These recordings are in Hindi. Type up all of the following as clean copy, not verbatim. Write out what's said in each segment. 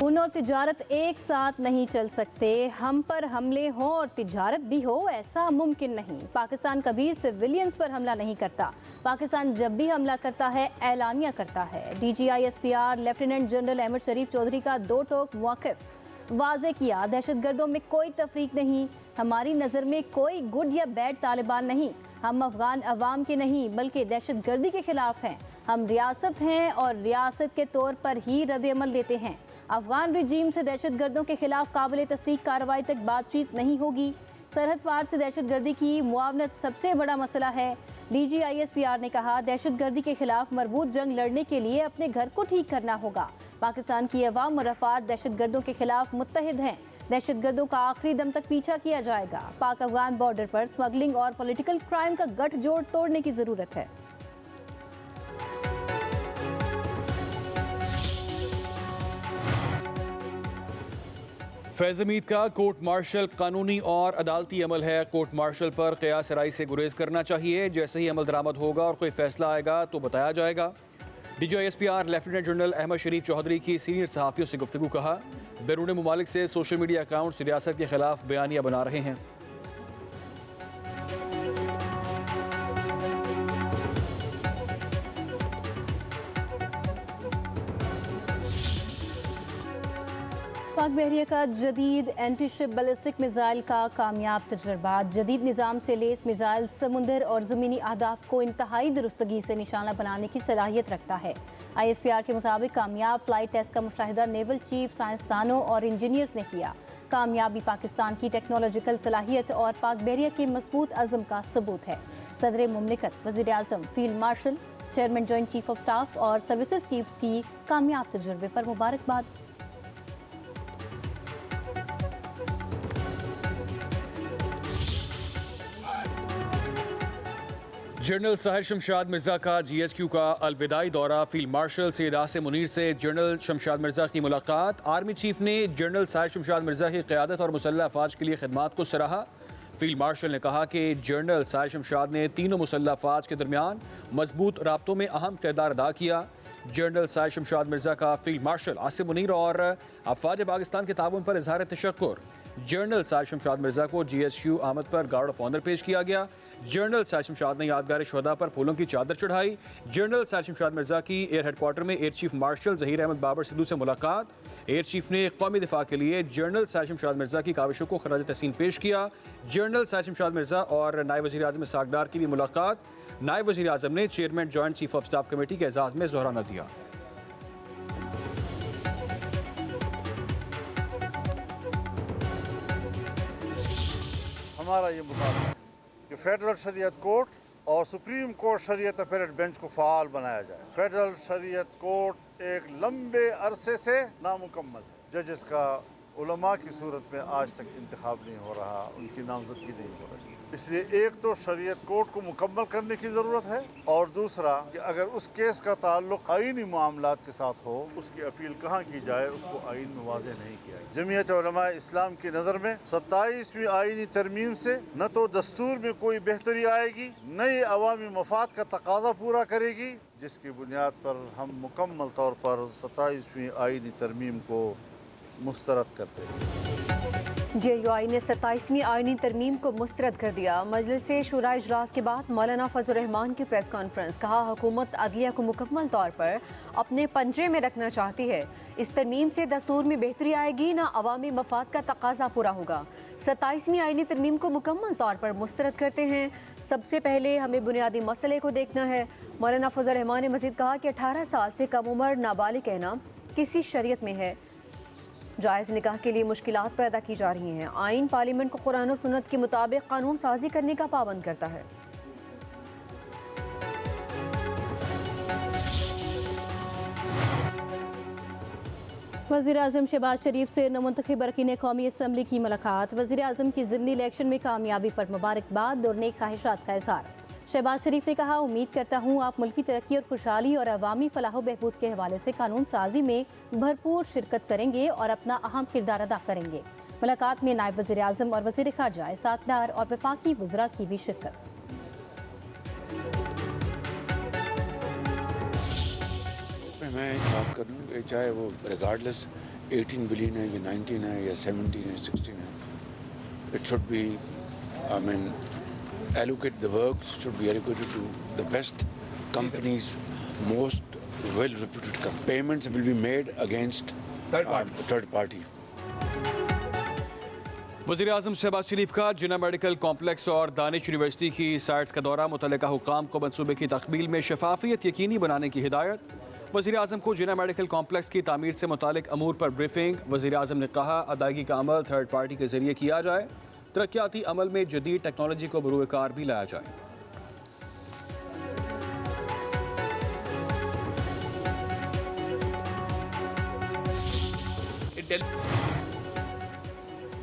खून और तिजारत एक साथ नहीं चल सकते। हम पर हमले हों और तिजारत भी हो, ऐसा मुमकिन नहीं। पाकिस्तान कभी सिविलियंस पर हमला नहीं करता। पाकिस्तान जब भी हमला करता है ऐलानिया करता है। DGI-SPR लेफ्टिनेंट जनरल अहमद शरीफ चौधरी का दो टोक मौक़िफ़ वाज़े किया। दहशतगर्दों में कोई तफरीक नहीं। हमारी नज़र में कोई गुड या बैड तालिबान नहीं। हम अफगान अवाम के नहीं बल्कि दहशतगर्दी के खिलाफ हैं। हम रियासत हैं और रियासत के तौर पर ही रद्द-ए-अमल देते हैं। अफगान रिजीम से दहशतगर्दों के खिलाफ काबिल तस्दीक कार्रवाई तक बातचीत नहीं होगी। सरहद पार से दहशतगर्दी की मुआवनत सबसे बड़ा मसला है। DGI-SPR ने कहा, दहशतगर्दी के खिलाफ मरबूत जंग लड़ने के लिए अपने घर को ठीक करना होगा। पाकिस्तान की अवाम और अफवाद दहशतगर्दों के खिलाफ मुत्तहिद हैं। दहशतगर्दों का आखिरी दम तक पीछा किया जाएगा। पाक अफगान बॉर्डर पर स्मगलिंग और पॉलिटिकल क्राइम का गठजोड़ तोड़ने की जरूरत है। फैज़ हमीद का कोर्ट मार्शल कानूनी और अदालती अमल है। कोर्ट मार्शल पर क़यास राई से गुरेज करना चाहिए। जैसे ही अमल दरामद होगा और कोई फैसला आएगा तो बताया जाएगा। DGI-SPR लेफ्टिनेंट जनरल अहमद शरीफ चौधरी की सीनियर सहाफ़ियों से गुफ्तगू। कहा, बैरून मुमालिक से सोशल मीडिया अकाउंट्स रियासत के खिलाफ बयानियाँ बना रहे हैं। पाक बहरिया का जदीद एंटी शिप बैलिस्टिक मिसाइल का कामयाब तजर्बा। जदीद निज़ाम से लेस मिसाइल समुंदर और ज़मीनी अहदाफ को इंतहाई दुरुस्तगी से निशाना बनाने की सलाहियत रखता है। ISPR के मुताबिक कामयाब फ्लाइट टेस्ट का मुशाहिदा नेवल चीफ साइंसदानों और इंजीनियर्स ने किया। कामयाबी पाकिस्तान की टेक्नोलॉजिकल सलाहियत और पाक बहरिया के मजबूत अज़म का सबूत है। सदर मुमलिकत, वज़ीर आज़म, field marshal, chairman joint chief of staff और सर्विसेज चीफ्स की कामयाब तजुर्बे पर मुबारकबाद। जनरल साहिर शमशाद मिर्जा का GSQ का अलविदाई दौरा। फील्ड मार्शल सैयद आसिम मुनीर से जनरल शमशाद मिर्जा की मुलाकात। आर्मी चीफ ने जनरल साहिर शमशाद मिर्जा की क़यादत और मुसल्लह अफवाज के लिए खिदमात को सराहा। फील्ड मार्शल ने कहा कि जनरल साहिर शमशाद ने तीनों मुसल्लह अफवाज के दरमियान मजबूत राब्तों में अहम किरदार अदा किया। जनरल साहिर शमशाद मिर्जा का फील्ड मार्शल आसिम मुनीर और अफवाज पाकिस्तान के ताउन पर इजहार तशक्कुर। जनरल साहिर शमशाद मिर्जा को GSQ आमद पर गार्ड ऑफ ऑनर पेश किया गया। जनरल साहिर शमशाद ने यादगार शोहदा पर फूलों की चादर चढ़ाई। जनरल साहिर शमशाद मिर्जा की एयर हेडक्वार्टर में air chief marshal Zaheer Ahmed Babar Sidhu से मुलाकात। एयर चीफ ने कौमी दिफा के लिए जनरल साहिर शमशाद मिर्जा की काविशों को खराज तहसीन पेश किया। जनरल साहिर शमशाद मिर्जा और नायब वज़ीर आज़म इसहाक़ डार की भी मुलाकात। नायब वज़ीर आज़म ने chairman joint chief of staff committee के एजाज़ में ज़ोहराना दिया। हमारा ये मुताबिक है कि फेडरल शरीयत कोर्ट और सुप्रीम कोर्ट शरीयत अपीलेट बेंच को फ़ाल बनाया जाए। फेडरल शरीयत कोर्ट एक लंबे अरसे से नामुकम्मल है। जजेस का उलमा की सूरत में आज तक इंतखाब नहीं हो रहा, उनकी नामजदगी नहीं हो रही। इसलिए एक तो शरीयत कोर्ट को मुकम्मल करने की ज़रूरत है और दूसरा कि अगर उस केस का ताल्लुक आईनी मामलात के साथ हो, उसकी अपील कहाँ की जाए उसको आइन में वाज़ेह नहीं किया। जमीयत उलमा इस्लाम की नज़र में 27वीं आइनी तरमीम से न तो दस्तूर में कोई बेहतरी आएगी, न ये अवामी मफाद का तकाजा पूरा करेगी, जिसकी बुनियाद पर हम मुकम्मल तौर पर 27वीं आइनी तरमीम को मुस्तरद करते हैं। JUI ने 27वीं आईनी तरमीम को मुस्तरद कर दिया। मजलिस शूरा इजलास के बाद मौलाना फजल रहमान की प्रेस कॉन्फ्रेंस। कहा, हुकूमत अदलिया को मुकम्मल तौर पर अपने पंजे में रखना चाहती है। इस तरमीम से दस्तूर में बेहतरी आएगी, ना अवामी मफाद का तकाजा पूरा होगा। 27वीं आईनी तरमीम को मुकम्मल तौर पर मुस्तरद करते हैं। सबसे पहले हमें बुनियादी मसले को देखना है। मौलाना फजल रहमान ने मजीद कहा कि 18 साल से कम उम्र नाबालिग कहना किसी शरीयत में है। जायज़ निकाह के लिए मुश्किलात पैदा की जा रही हैं। आइन पार्लियामेंट को कुरान और सुन्नत के मुताबिक कानून साजी करने का पाबंद करता है। वज़ीर आज़म शहबाज शरीफ से नवमुंतखब अरकान कौमी असम्बली की मुलाकात। वज़ीर आज़म की ज़िमनी इलेक्शन में कामयाबी पर मुबारकबाद और नेक ख्वाहिशात का इज़हार। शहबाज शरीफ ने कहा, उम्मीद करता हूँ आप मुल्की तरक्की और खुशहाली और अवामी फलाह बहबूद के हवाले से कानून साजी में भरपूर शिरकत करेंगे और अपना अहम किरदार अदा करेंगे। मुलाकात में नायब वज़ीर आज़म और वज़ीर ख़ारजा इसहाक़ डार और वफाकी वज़रा की भी शिरकत। मैं बात करूँ चाहे वो रिगार्डलेस 18 बिलियन है या 19 है या 17 है 16 है, it should be, I mean, allocate the works should be allocated to the best companies, most well-reputed companies. Payments will be made against third party. वज़ीर-ए-आज़म शहबाज शरीफ का जिन्ना मेडिकल कॉम्प्लेक्स और दानिश यूनिवर्सिटी की साइट्स का दौरा, मुतल्लिका हुक्काम को मनसूबे की तकमील में शफाफियत यकीनी बनाने की हिदायत। वज़ीर-ए-आज़म को जिन्ना मेडिकल कॉम्प्लेक्स की तामीर से मुतालिक अमूर पर ब्रीफिंग। वज़ीर-ए-आज़म ने कहा अदायगी का अमल थर्ड पार्टी के जरिए किया जाए, तरक्याती अमल में जदीद टेक्नोलॉजी को बरूए कार भी लाया जाए।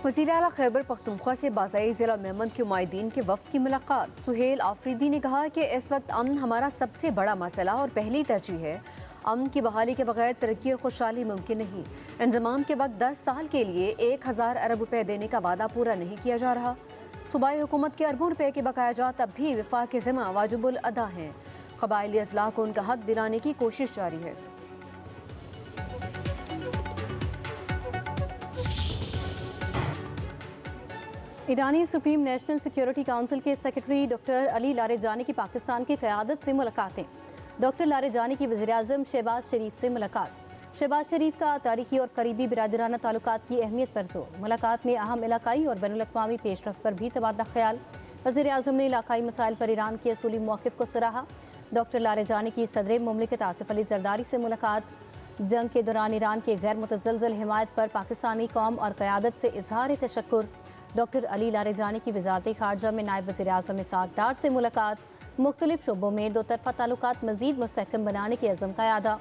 वज़ीर आला खैबर पख्तूनख्वा से बाज़ाई ज़िला मेमन के मुआहिदीन के वफ़द की मुलाकात। सुहेल आफरीदी ने कहा कि इस वक्त अमन हमारा सबसे बड़ा मसला और पहली तरजीह है। अमन की बहाली के बगैर तरक्की और खुशहाली मुमकिन नहीं। इंज़माम के वक्त 10 साल के लिए 1000 अरब रुपए देने का वादा पूरा नहीं किया जा रहा। सूबाई हुकूमत के अरबों रुपए के बकाया जात अब भी वफाक के ज़िम्मा वाजिबुल अदा हैं। क़बाइली अज़ला को उनका हक दिलाने की कोशिश जारी है। ईरानी सुप्रीम नेशनल सिक्योरिटी काउंसिल के सेक्रेटरी डॉक्टर अली लारेजानी की पाकिस्तान की क़यादत से मुलाकातें। डॉक्टर लारेजानी की वज़ीर-ए-आज़म शहबाज शरीफ से मुलाकात। शहबाज शरीफ का तारीखी और करीबी बिरादराना ताल्लुकात की अहमियत पर जोर। मुलाकात में अहम इलाकाई और बैनुल-अक़वामी पेशरफ्त पर भी तबादला ख्याल। वज़ीर-ए-आज़म ने इलाकाई मसाइल पर ईरान के असूली मौक़िफ़ को सराहा। डॉक्टर लारेजानी की सदर मुमलिकत आसिफ अली जरदारी से मुलाकात। जंग के दौरान ईरान के गैर मुतज़लज़ल हिमायत पर पाकिस्तानी कौम और क़यादत से इज़हार तशक्कुर। डॉक्टर अली लारेजानी की वज़ारत ख़ारजा में नायब वज़ीर-ए-आज़म इसहाक़ डार से मुलाकात। मुख्तलिफ शोबों में दो तरफ़ा ताल्लुकात मज़ीद मुस्तहकम बनाने के अज़म का यादा।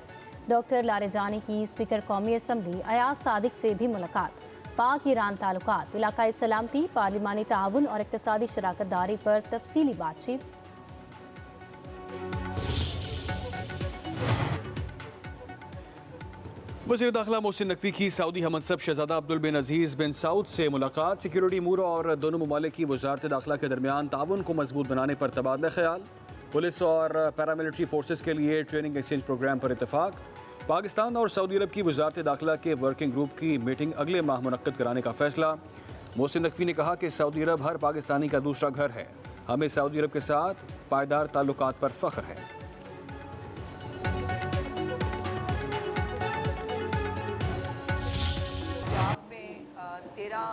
डॉक्टर लारेजानी की स्पीकर कौमी असम्बली अयाज सादिक से भी मुलाकात। पाक ईरान ताल्लुकात, इलाकाई सलामती, पार्लिमानी ताउन और इक़्तिसादी शराकत दारी पर तफसीली बातचीत। वज़ीर दाखिला मोहसिन नकवी की सऊदी हमनसब शहज़ादा अब्दुल बिन अजीज़ बिन सऊद से मुलाकात। सिक्योरिटी अमूर और दोनों ममालिक की वज़ारत दाखिला के दरमियान ताउन को मजबूत बनाने पर तबादला ख्याल। पुलिस और पैरामिलिट्री फोर्सेस के लिए ट्रेनिंग एक्सचेंज प्रोग्राम पर इत्तफाक। पाकिस्तान और सऊदी अरब की वज़ारत दाखिला के वर्किंग ग्रुप की मीटिंग अगले माह मुनक्किद कराने का फैसला। मोहसिन नकवी ने कहा कि सऊदी अरब हर पाकिस्तानी का दूसरा घर है। हमें सऊदी अरब के साथ पायदार ताल्लुकात पर फ़ख्र है। पंजाब में 13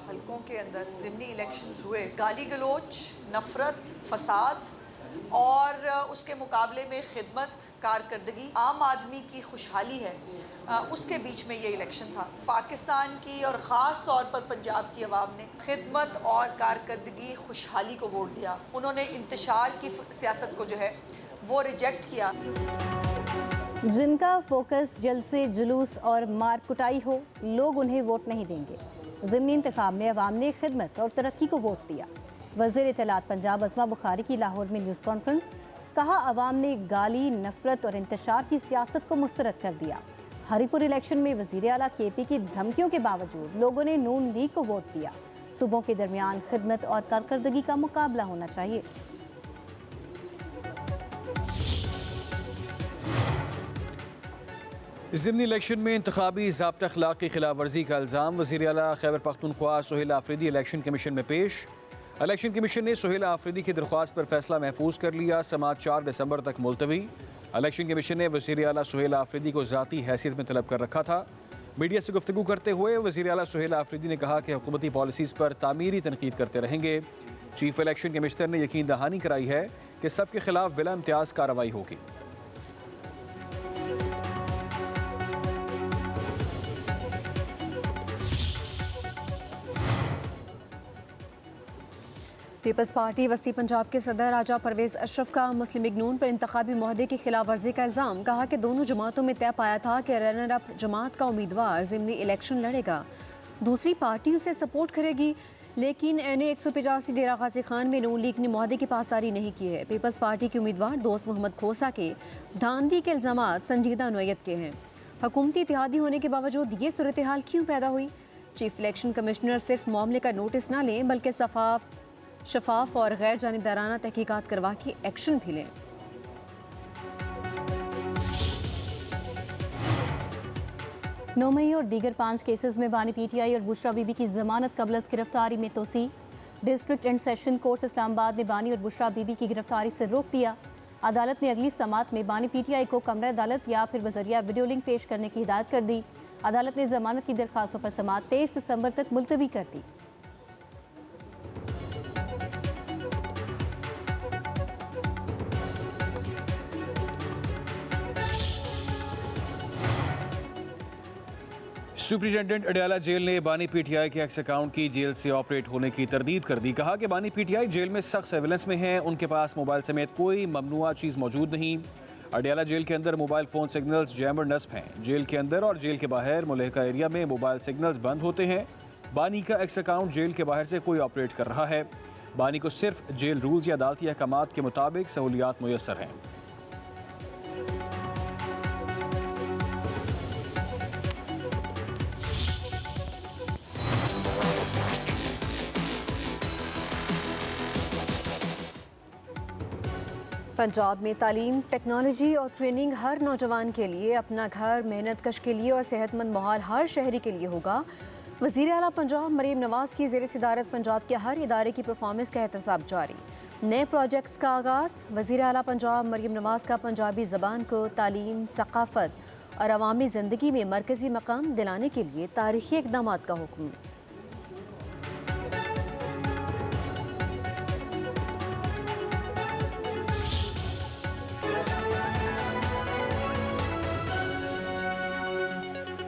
हलकों के अंदर ज़िमनी इलेक्शंस हुए। गाली गलोच, नफ़रत, फसाद और उसके मुकाबले में खिदमत, कारकर्दगी, आम आदमी की खुशहाली है, उसके बीच में ये इलेक्शन था। पाकिस्तान की और ख़ास तौर पर पंजाब की आवाम ने खिदमत और कारकर्दगी, खुशहाली को वोट दिया। उन्होंने इंतशार की सियासत को जो है वो रिजेक्ट किया। जिनका फोकस जलसे, जुलूस और मार कुटाई हो, लोग उन्हें वोट नहीं देंगे। ज़िमनी इंतखाब में अवाम ने खिदमत और तरक्की को वोट दिया। वज़ीर इत्तलात पंजाब अज़मा बुखारी की लाहौर में न्यूज़ कॉन्फ्रेंस। कहा अवाम ने गाली, नफरत और इंतशार की सियासत को मुस्तरद कर दिया। हरीपुर इलेक्शन में वज़ीर आला KP की धमकियों के बावजूद लोगों ने नून लीग को वोट दिया। सूबों के दरमियान खिदमत और कारकर्दगी का मुकाबला होना चाहिए। ज़िमनी इलेक्शन में इंतखाबी ज़ाब्ता अखलाक की खिलाफ वर्जी का इल्ज़ाम। वज़ीर आला खैबर पख्तूनख्वा सुहेल आफरीदी इलेक्शन कमीशन में पेश। इलेक्शन कमीशन ने सुहेल आफरीदी की दरख्वास्त पर फैसला महफूज कर लिया। समाअत 4 दिसंबर तक मुलतवी। इलेक्शन कमीशन ने वज़ीर आला सुहेल आफरीदी को ज़ाती हैसियत में तलब कर रखा था। मीडिया से गुफ्तगू करते हुए वज़ीर आला सुहेल आफरीदी ने कहा कि हुकूमती पॉलिसीज़ पर तामीरी तनकीद करते रहेंगे। चीफ इलेक्शन कमिश्नर ने यकीन दहानी कराई है कि सबके खिलाफ बिला इम्तियाज़ कार्रवाई होगी। पीपल्स पार्टी वस्ती पंजाब के सदर राजा परवेज़ अशरफ का मुस्लिम लीग नून पर इंतखाबी मुआहदे की खिलाफ वर्जी का इल्ज़ाम। कहा कि दोनों जमातों में तय पाया था कि रनर अप जमात का उम्मीदवार ज़िमनी इलेक्शन लड़ेगा, दूसरी पार्टी उसे सपोर्ट करेगी। लेकिन NA 185 डेरा गाजी खान में नून लीग ने मुआहदे की पासदारी नहीं की है। पीपल्स पार्टी के उम्मीदवार दोस्त मोहम्मद खोसा के धांधली के इल्ज़ामात संजीदा नोयत के हैं। हुकूमती इत्तेहादी होने के बावजूद ये सूरत हाल क्यों पैदा हुई? चीफ इलेक्शन कमिश्नर सिर्फ मामले का नोटिस ना लें बल्कि शफाफ और गैर जानिबदाराना तहकीकात करवा के एक्शन भी लें। 9 मई और दीगर 5 केसेस में बानी पीटीआई और बुशरा बीबी की जमानत कबल गिरफ्तारी में तोसी। District and session court Islamabad ने बानी और बुशरा बीबी की गिरफ्तारी से रोक दिया। अदालत ने अगली समात में बानी पीटीआई को कमरा अदालत या फिर बजरिया वीडियो लिंक पेश करने की हिदायत कर दी। अदालत ने जमानत की दरखास्तों पर समात 23 दिसंबर तक मुलतवी कर दी। सुप्रिंटेंडेंट अडयाला जेल ने बानी पीटीआई के एक्स अकाउंट की जेल से ऑपरेट होने की तरदीद कर दी। कहा कि बानी पीटीआई जेल में सख्त सर्विलेंस में है, उनके पास मोबाइल समेत कोई ममनुआ चीज़ मौजूद नहीं। अडयाला जेल के अंदर मोबाइल फ़ोन सिग्नल्स जैमर नस्ब हैं। जेल के अंदर और जेल के बाहर मुलहका एरिया में मोबाइल सिग्नल्स बंद होते हैं। बानी का एक्स अकाउंट जेल के बाहर से कोई ऑपरेट कर रहा है। बानी को सिर्फ जेल रूल्स या अदालती अहकामात के मुताबिक सहूलियात मुयस्सर हैं। पंजाब में तालीम, टेक्नोलॉजी और ट्रेनिंग हर नौजवान के लिए, अपना घर मेहनत कश के लिए और सेहतमंद माहौल हर शहरी के लिए होगा। वज़ीर आला पंजाब मरीम नवाज़ की ज़ेर सदारत पंजाब के हर इदारे की परफॉर्मेंस का एहतसाब जारी। नए प्रोजेक्ट्स का आगाज़। वज़ीर आला पंजाब मरीम नवाज़ का पंजाबी ज़बान को तालीम, सकाफ़त और अवामी ज़िंदगी में मरकज़ी मकाम दिलाने के लिए तारीख़ी इक़दामात का हुक्म।